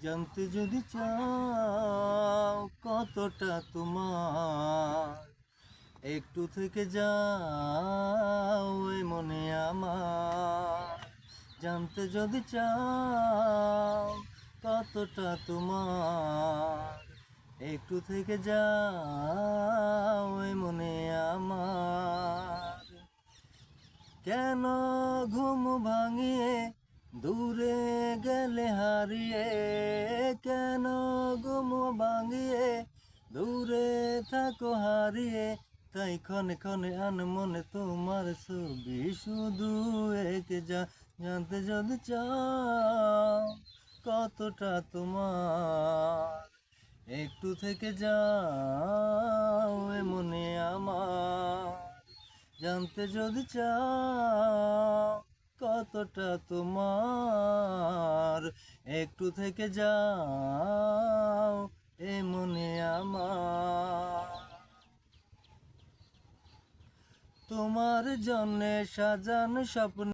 জানতে যদি চাও কতটা তোমার, একটু থেকে যাও এই মনে আমার। জানতে যদি চাও কতটা তোমার, একটু থেকে যাও এই মনে আমার। কেন ঘুম ভাঙিয়ে দূরে গেলে হারিয়ে, কেন ঘুম ভাঙিয়ে দূরে থাকো হারিয়ে, তাই ক্ষণে ক্ষণে আনমনে তোমার ছবি শুধু এঁকে যা। জানতে যদি চাও কতটা তোমার, একটু থেকে যাও এ মনে আমার। জানতে যদি চাও কতটা তোমার, একটু থেকে যাও এ মনে আমার। তোমার জন্যে সাজানো স্বপ্ন